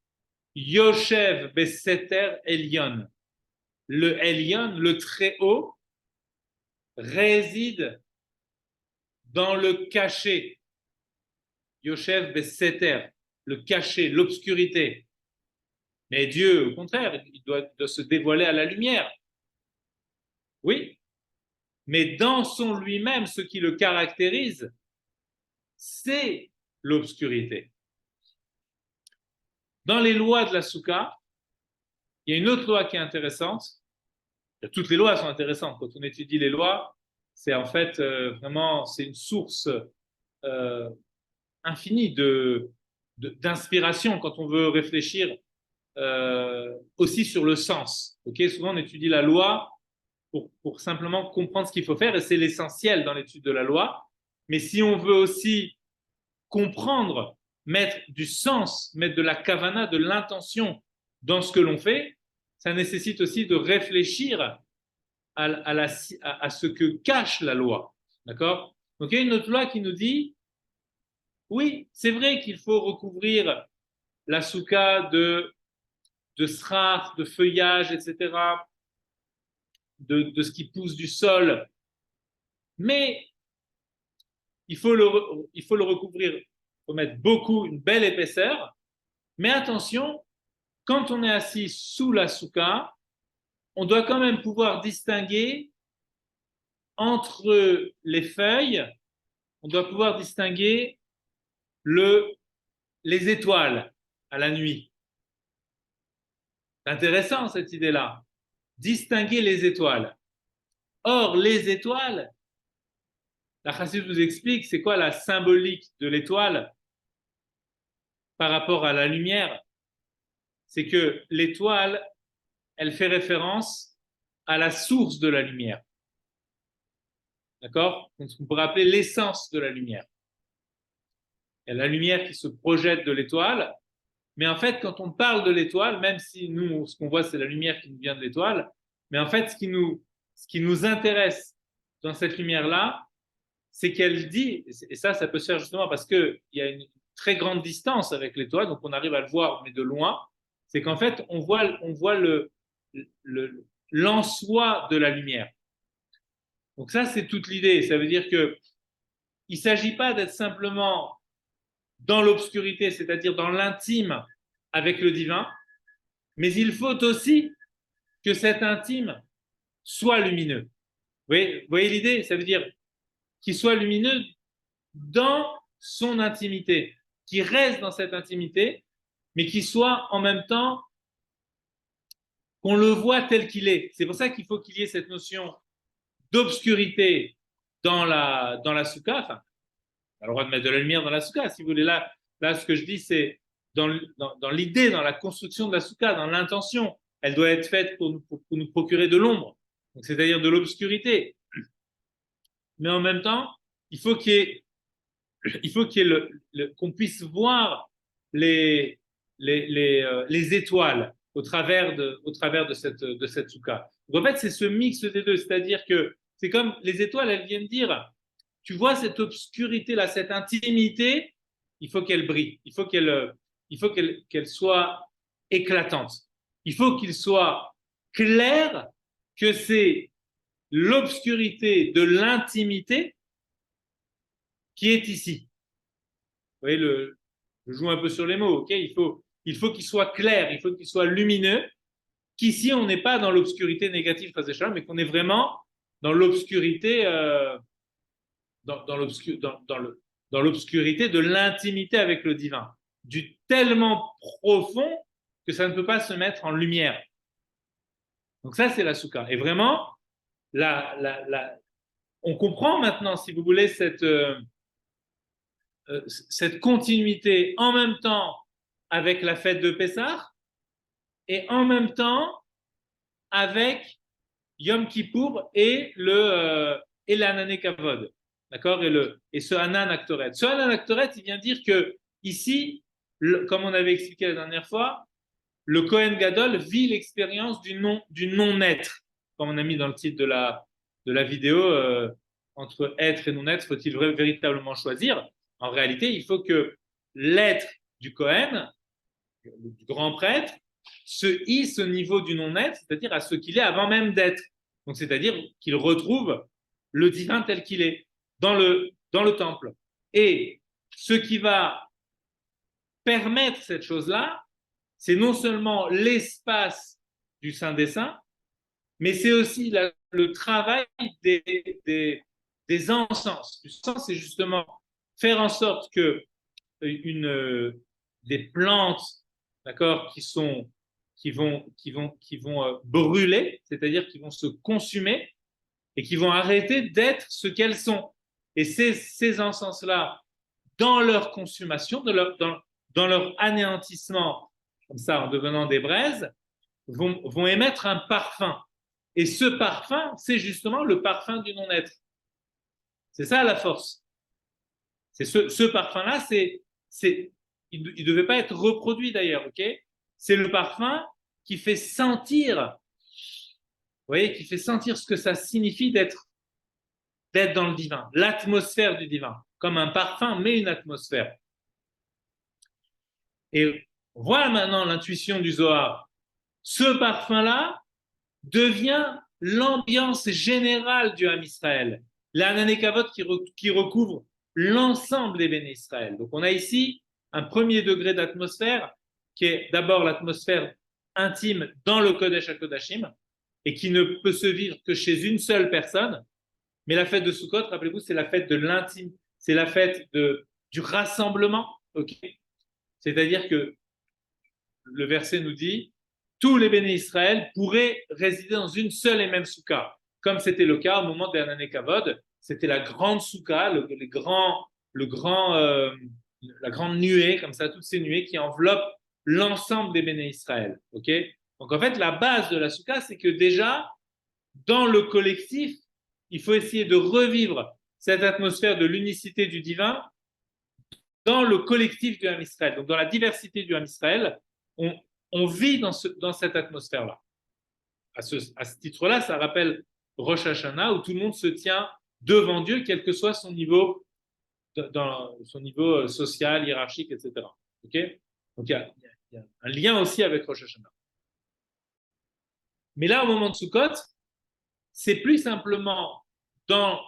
Yoshev Beseter Elyon. Le Elyon, le très haut, réside dans le cachet. Yoshev Beseter, le cachet, l'obscurité. Mais Dieu, au contraire, il doit se dévoiler à la lumière. Oui, mais dans son lui-même, ce qui le caractérise, c'est l'obscurité. Dans les lois de la Soukha, il y a une autre loi qui est intéressante. Toutes les lois sont intéressantes. Quand on étudie les lois, c'est en fait vraiment, c'est une source euh, infinie d'inspiration quand on veut réfléchir aussi sur le sens. Okay, souvent, on étudie la loi pour simplement comprendre ce qu'il faut faire, et c'est l'essentiel dans l'étude de la loi. Mais si on veut aussi comprendre, mettre du sens, mettre de la kavana, de l'intention dans ce que l'on fait, ça nécessite aussi de réfléchir à ce que cache la loi. D'accord? Donc il y a une autre loi qui nous dit Oui, c'est vrai qu'il faut recouvrir la souka de sraf, de feuillage, etc., de ce qui pousse du sol, mais il faut le recouvrir, il faut mettre beaucoup, une belle épaisseur, mais attention, quand on est assis sous la souka, on doit quand même pouvoir distinguer entre les feuilles, on doit pouvoir distinguer les étoiles à la nuit. C'est intéressant cette idée-là. Distinguer les étoiles. Or, les étoiles, la Chassidut vous explique c'est quoi la symbolique de l'étoile par rapport à la lumière. C'est que l'étoile, elle fait référence à la source de la lumière. D'accord? Donc, on pourrait appeler l'essence de la lumière. Il y a la lumière qui se projette de l'étoile, mais en fait, quand on parle de l'étoile, même si nous, ce qu'on voit, c'est la lumière qui nous vient de l'étoile, mais en fait, ce qui nous intéresse dans cette lumière-là, c'est qu'elle dit, et ça peut se faire justement parce qu'il y a une très grande distance avec l'étoile, donc on arrive à le voir, mais de loin, c'est qu'en fait, on voit l'en-soi de la lumière. Donc ça, c'est toute l'idée. Ça veut dire que il ne s'agit pas d'être simplement dans l'obscurité, c'est-à-dire dans l'intime avec le divin, mais il faut aussi que cet intime soit lumineux. Vous voyez l'idée? Ça veut dire qu'il soit lumineux dans son intimité, qu'il reste dans cette intimité, mais qu'il soit en même temps qu'on le voit tel qu'il est. C'est pour ça qu'il faut qu'il y ait cette notion d'obscurité dans la soukha. Enfin, on a le droit de mettre de la lumière dans la soukha, si vous voulez. Là ce que je dis, c'est dans l'idée, dans la construction de la soukha, dans l'intention. Elle doit être faite pour nous procurer de l'ombre, c'est-à-dire de l'obscurité. Mais en même temps, il faut qu'il y ait qu'on puisse voir les étoiles au travers de cette soukha. Donc en fait, c'est ce mix des deux, c'est-à-dire que c'est comme les étoiles, elles viennent dire, tu vois cette obscurité-là, cette intimité, il faut qu'elle brille, il faut qu'elle soit éclatante. Il faut qu'il soit clair que c'est l'obscurité de l'intimité qui est ici. Vous voyez, je joue un peu sur les mots, ok? Il faut qu'il soit clair, il faut qu'il soit lumineux, qu'ici on n'est pas dans l'obscurité négative, mais qu'on est vraiment dans l'obscurité, dans l'obscurité de l'intimité avec le divin, du tellement profond que ça ne peut pas se mettre en lumière. Donc ça, c'est la soukha. Et vraiment, on comprend maintenant, si vous voulez, cette continuité en même temps avec la fête de Pessah et en même temps avec Yom Kippour et l'Anané Kavod. D'accord? Et ce Hanan Aktoret. Ce Hanan Aktoret, il vient dire que ici, comme on avait expliqué la dernière fois, le Kohen Gadol vit l'expérience du non-être. Comme on a mis dans le titre de la vidéo, entre être et non-être, faut-il véritablement choisir? En réalité, il faut que l'être du Kohen, du grand prêtre, se hisse au niveau du non-être, c'est-à-dire à ce qu'il est avant même d'être. Donc, c'est-à-dire qu'il retrouve le divin tel qu'il est dans le temple. Et ce qui va permettre cette chose-là, c'est non seulement l'espace du Saint des Saints, mais c'est aussi le travail des encens. Le sens, c'est justement faire en sorte que des plantes, d'accord, qui vont brûler, c'est-à-dire qui vont se consumer et qui vont arrêter d'être ce qu'elles sont. Et ces encens-là, dans leur consommation, dans leur anéantissement, comme ça, en devenant des braises, vont émettre un parfum. Et ce parfum, c'est justement le parfum du non-être. C'est ça la force. C'est ce parfum-là, il ne devait pas être reproduit d'ailleurs, ok? C'est le parfum qui fait sentir, vous voyez, qui fait sentir ce que ça signifie d'être dans le divin, l'atmosphère du divin. comme un parfum, mais une atmosphère. Et voilà maintenant l'intuition du Zohar. Ce parfum-là devient l'ambiance générale du Ham Israël. L'Anané Kavod qui recouvre l'ensemble des bénis Israël. Donc on a ici un premier degré d'atmosphère qui est d'abord l'atmosphère intime dans le Kodesh HaKodashim et qui ne peut se vivre que chez une seule personne. Mais la fête de Sukkot, rappelez-vous, c'est la fête de l'intime, c'est la fête du rassemblement. Okay, c'est-à-dire que le verset nous dit tous les bénis Israël pourraient résider dans une seule et même soukha, comme c'était le cas au moment des Anané Kavod. C'était la grande soukha, la grande nuée, comme ça, toutes ces nuées qui enveloppent l'ensemble des bénis Israël. Okay, donc en fait, la base de la soukha, c'est que déjà, dans le collectif, il faut essayer de revivre cette atmosphère de l'unicité du divin dans le collectif du Ham Israël. Donc dans la diversité du Ham Israël, on vit dans cette atmosphère-là. À ce titre-là, ça rappelle Rosh Hashanah, où tout le monde se tient devant Dieu, quel que soit son niveau, dans son niveau social, hiérarchique, etc. Okay, donc il y a un lien aussi avec Rosh Hashanah. Mais là, au moment de Sukkot, c'est plus simplement dans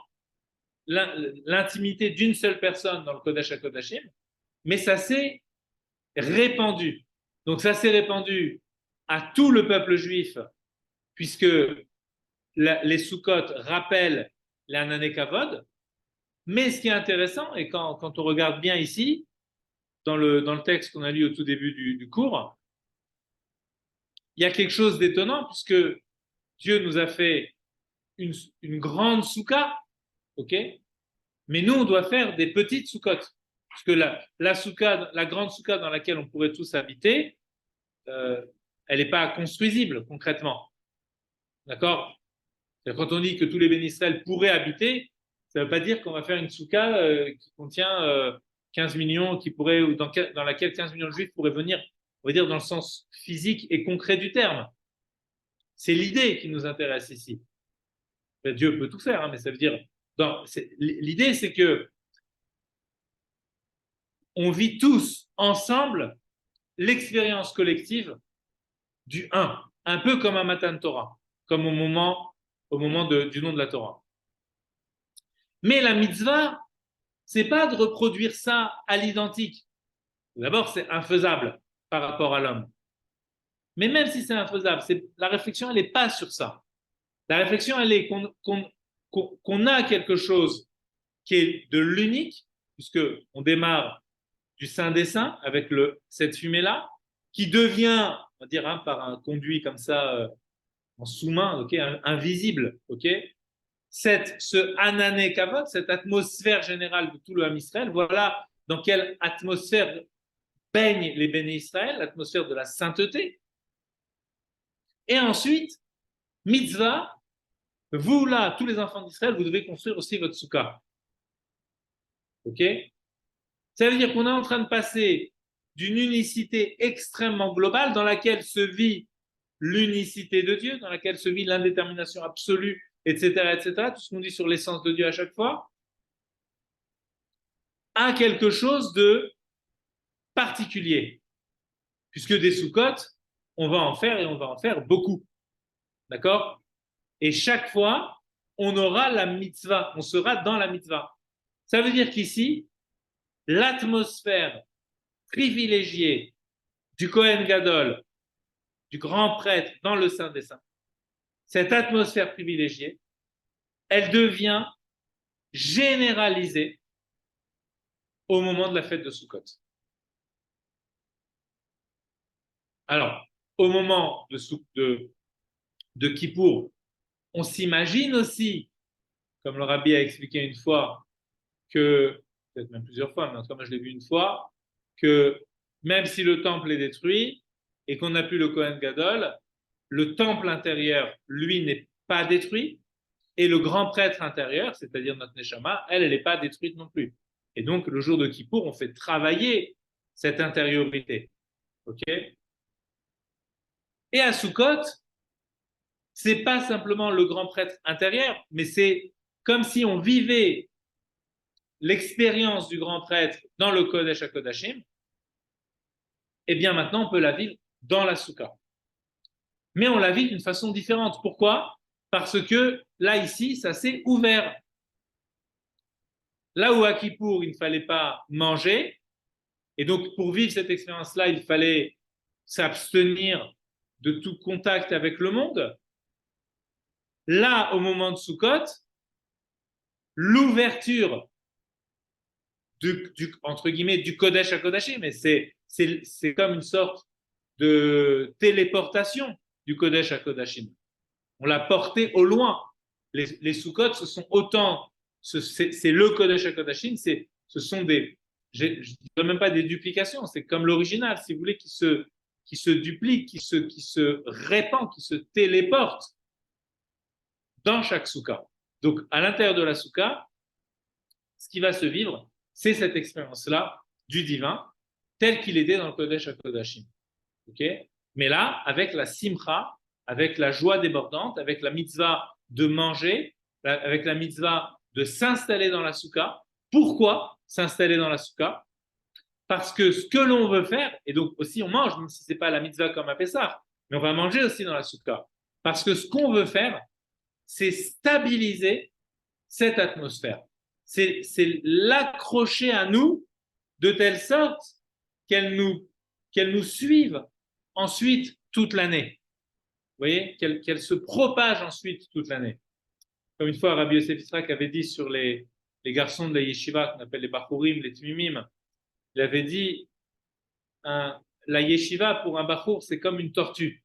l'intimité d'une seule personne dans le Kodesh HaKodashim, mais ça s'est répandu. Donc ça s'est répandu à tout le peuple juif, puisque les Sukkot rappellent l'Anané Kavod. Mais ce qui est intéressant, et quand on regarde bien ici, dans le texte qu'on a lu au tout début du cours, il y a quelque chose d'étonnant, puisque Dieu nous a fait une grande soukha, ok, mais nous, on doit faire des petites soukottes. Parce que la grande soukha dans laquelle on pourrait tous habiter, elle n'est pas construisible concrètement. D'accord? Quand on dit que tous les bénis Israël pourraient habiter, ça ne veut pas dire qu'on va faire une soukha qui contient 15 millions, dans laquelle 15 millions de juifs pourraient venir, on va dire dans le sens physique et concret du terme. C'est l'idée qui nous intéresse ici. Dieu peut tout faire, hein, mais ça veut dire. L'idée, c'est que on vit tous ensemble l'expérience collective du un peu comme un Matan Torah, comme au moment du nom de la Torah. Mais la mitzvah, c'est pas de reproduire ça à l'identique. D'abord, c'est infaisable par rapport à l'homme. Mais même si c'est infaisable, la réflexion, elle n'est pas sur ça. La réflexion, elle est qu'on a quelque chose qui est de l'unique, puisqu'on démarre du Saint des Saints avec cette fumée-là, qui devient, on va dire, par un conduit comme ça, en sous-main, okay, invisible, ok, ce Anané Kavod, cette atmosphère générale de tout le Ham Israël, voilà dans quelle atmosphère baignent les bénis Israël, l'atmosphère de la sainteté. Et ensuite, mitzvah, vous là, tous les enfants d'Israël, vous devez construire aussi votre soukha. Ok? Ça veut dire qu'on est en train de passer d'une unicité extrêmement globale dans laquelle se vit l'unicité de Dieu, dans laquelle se vit l'indétermination absolue, etc., etc., tout ce qu'on dit sur l'essence de Dieu à chaque fois, à quelque chose de particulier. Puisque des sous-cotes, on va en faire et on va en faire beaucoup. D'accord? Et chaque fois, on aura la mitzvah, on sera dans la mitzvah. Ça veut dire qu'ici, l'atmosphère privilégiée du Kohen Gadol, du grand prêtre dans le Saint des Saints, cette atmosphère privilégiée, elle devient généralisée au moment de la fête de Sukkot. Alors, au moment de Kippour, on s'imagine aussi, comme le rabbi a expliqué une fois, peut-être même plusieurs fois, mais en tout cas moi je l'ai vu une fois, que même si le temple est détruit et qu'on n'a plus le Kohen Gadol, le temple intérieur, lui, n'est pas détruit, et le grand prêtre intérieur, c'est-à-dire notre Neshama, elle n'est pas détruite non plus. Et donc, le jour de Kippour, on fait travailler cette intériorité. Ok? Et à Sukkot, c'est pas simplement le grand prêtre intérieur, mais c'est comme si on vivait l'expérience du grand prêtre dans le Kodesh HaKodashim, eh bien maintenant on peut la vivre dans la Souka. Mais on la vit d'une façon différente. Pourquoi? Parce que là, ici, ça s'est ouvert. Là où à Kippour, il ne fallait pas manger, et donc pour vivre cette expérience-là, il fallait s'abstenir de tout contact avec le monde. Là, au moment de Sukkot, l'ouverture entre guillemets, du Kodesh à Kodashim, mais c'est comme une sorte de téléportation du Kodesh à Kodashim. On l'a porté au loin. Les Sukkot, ce sont autant, c'est le Kodesh à Kodashim, ce sont des, je ne dirais même pas des duplications, c'est comme l'original, si vous voulez, qui se duplique, qui se répand, qui se téléporte dans chaque Souka. Donc, à l'intérieur de la Souka, ce qui va se vivre, c'est cette expérience-là du divin, tel qu'il était dans le Kodesh HaKodashim. Okay? Mais là, avec la simcha, avec la joie débordante, avec la mitzvah de manger, avec la mitzvah de s'installer dans la soukha. Pourquoi s'installer dans la soukha? Parce que ce que l'on veut faire, et donc aussi on mange, même si ce n'est pas la mitzvah comme à Pessah, mais on va manger aussi dans la soukha. Parce que ce qu'on veut faire, c'est stabiliser cette atmosphère. C'est l'accrocher à nous de telle sorte qu'elle nous suive ensuite toute l'année. Vous voyez, qu'elle se propage ensuite toute l'année. Comme une fois, Rabbi Yosef Yitzhak avait dit sur les garçons de la yeshiva, qu'on appelle les bachurim, les tmimim, il avait dit la yeshiva pour un bachour, c'est comme une tortue.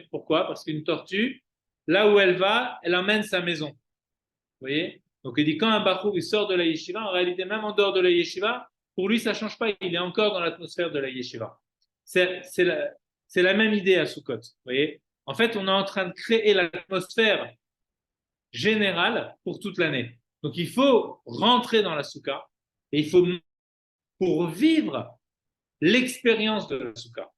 Pourquoi? Parce qu'une tortue, là où elle va, elle emmène sa maison. Vous voyez? Donc il dit quand un bachour il sort de la yeshiva, en réalité même en dehors de la yeshiva, pour lui ça ne change pas, il est encore dans l'atmosphère de la yeshiva. C'est la même idée à Sukkot. Vous voyez? En fait, on est en train de créer l'atmosphère générale pour toute l'année. Donc il faut rentrer dans la soukha et il faut, pour vivre l'expérience de la soukha.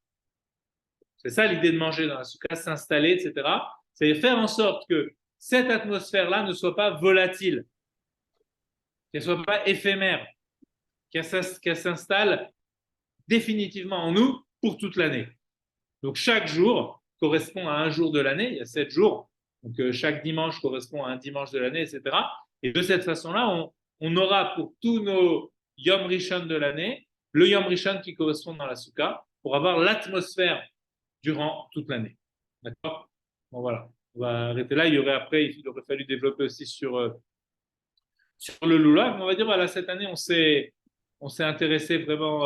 C'est ça l'idée de manger dans la soukha, s'installer, etc. C'est faire en sorte que cette atmosphère-là ne soit pas volatile, qu'elle ne soit pas éphémère, qu'elle s'installe définitivement en nous pour toute l'année. Donc chaque jour correspond à un jour de l'année, il y a 7 jours, donc chaque dimanche correspond à un dimanche de l'année, etc. Et de cette façon-là, on aura pour tous nos Yom Rishon de l'année, le Yom Rishon qui correspond dans la Souka, pour avoir l'atmosphère durant toute l'année. D'accord? Bon voilà, on va arrêter là. Il aurait fallu développer aussi sur le Lulav. On va dire, voilà, cette année, on s'est intéressé vraiment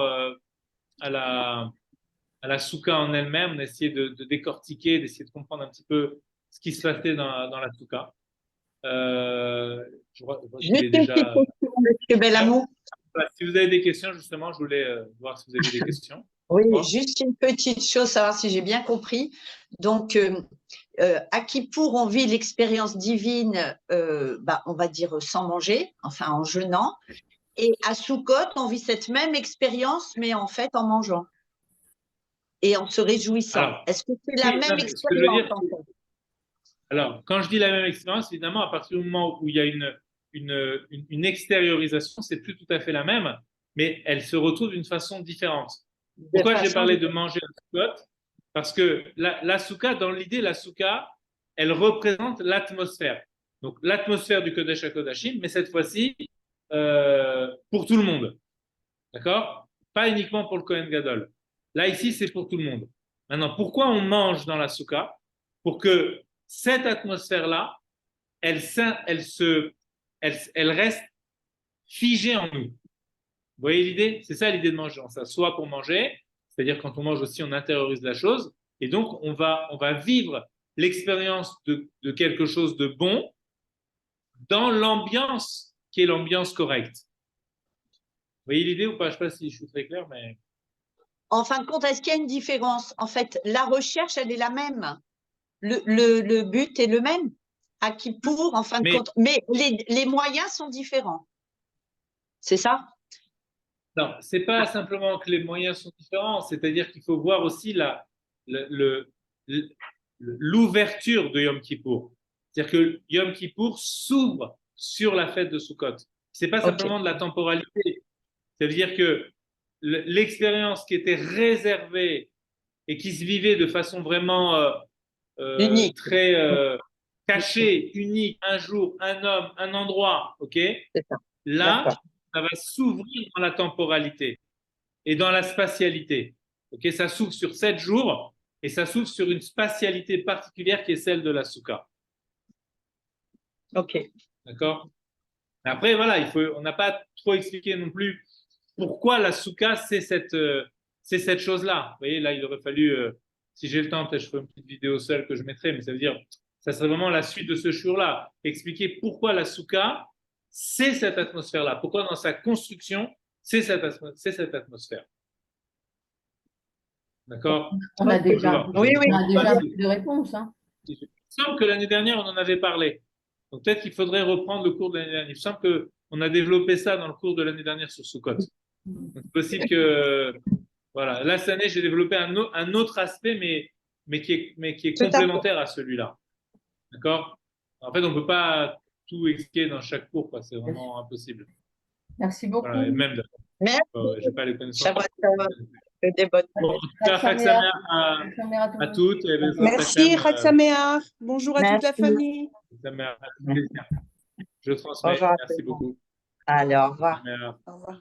à la soukha en elle-même, on a essayé de décortiquer, d'essayer de comprendre un petit peu ce qui se passait dans la soukha. Je vois Juste une petite question, Monsieur Bellamour. Si vous avez des questions, justement, je voulais voir si vous avez des questions. Oui, juste une petite chose, savoir si j'ai bien compris. Donc, à Kippour, on vit l'expérience divine, on va dire sans manger, enfin en jeûnant. Et à Sukkot, on vit cette même expérience, mais en fait en mangeant et en se réjouissant. Est-ce que c'est la même expérience en fait? Alors, quand je dis la même expérience, évidemment, à partir du moment où il y a une extériorisation, c'est plus tout à fait la même, mais elle se retrouve d'une façon différente. Pourquoi j'ai parlé de manger la soukha? Parce que la soukha, dans l'idée, la soukha, elle représente l'atmosphère. Donc, l'atmosphère du Kodesh HaKodashim, mais cette fois-ci, pour tout le monde. D'accord? Pas uniquement pour le Kohen Gadol. Là, ici, c'est pour tout le monde. Maintenant, pourquoi on mange dans la soukha? Pour que cette atmosphère-là, elle reste figée en nous. Vous voyez l'idée? C'est ça l'idée de manger. On s'assoit pour manger, c'est-à-dire quand on mange aussi, on intériorise la chose, et donc on va vivre l'expérience de quelque chose de bon dans l'ambiance qui est l'ambiance correcte. Vous voyez l'idée ou pas? Je ne sais pas si je suis très clair, mais... En fin de compte, est-ce qu'il y a une différence? En fait, la recherche, elle est la même. Le but est le même à Kippour, en fin de compte. Mais les moyens sont différents. C'est ça? Non, ce n'est pas simplement que les moyens sont différents, c'est-à-dire qu'il faut voir aussi l'ouverture de Yom Kippour. C'est-à-dire que Yom Kippour s'ouvre sur la fête de Sukkot. C'est pas Ok. simplement de la temporalité. Ça veut dire que l'expérience qui était réservée et qui se vivait de façon vraiment Unique. très cachée, unique, un jour, un homme, un endroit, ok? C'est ça. Là, D'accord. ça va s'ouvrir dans la temporalité et dans la spatialité. Ok, ça s'ouvre sur 7 jours et ça s'ouvre sur une spatialité particulière qui est celle de la soukha. Ok. D'accord? Après, voilà, on n'a pas trop expliqué non plus pourquoi la soukha, c'est cette chose-là. Vous voyez, là, il aurait fallu, si j'ai le temps, peut-être je ferai une petite vidéo seule que je mettrai, mais ça veut dire, ça serait vraiment la suite de ce jour-là. Expliquer pourquoi la soukha, c'est cette atmosphère-là. Pourquoi dans sa construction, c'est cette atmosphère. D'accord? On a déjà, Oui, oui. on a déjà un peu de réponse. Hein. Il me semble que l'année dernière, on en avait parlé. Donc peut-être qu'il faudrait reprendre le cours de l'année dernière. Il me semble qu'on a développé ça dans le cours de l'année dernière sur Sukkot. C'est possible que, voilà. Là, cette année, j'ai développé un autre aspect, mais qui est Tout à fait. complémentaire à celui-là. D'accord? En fait, on ne peut pas tout expliquer dans chaque cours, quoi. C'est vraiment impossible. Merci beaucoup. Voilà, et même, Merci. j'ai pas les connaissances. Shabbat shalom. Que des bonnes. Bon, en tout cas, Chag Sameach à toutes. Et Merci, Chag Sameach. Bonjour à toute la Merci. famille. Je transmets. Bonjour à Merci tous. beaucoup. Allez, au revoir. Sameach. Au revoir.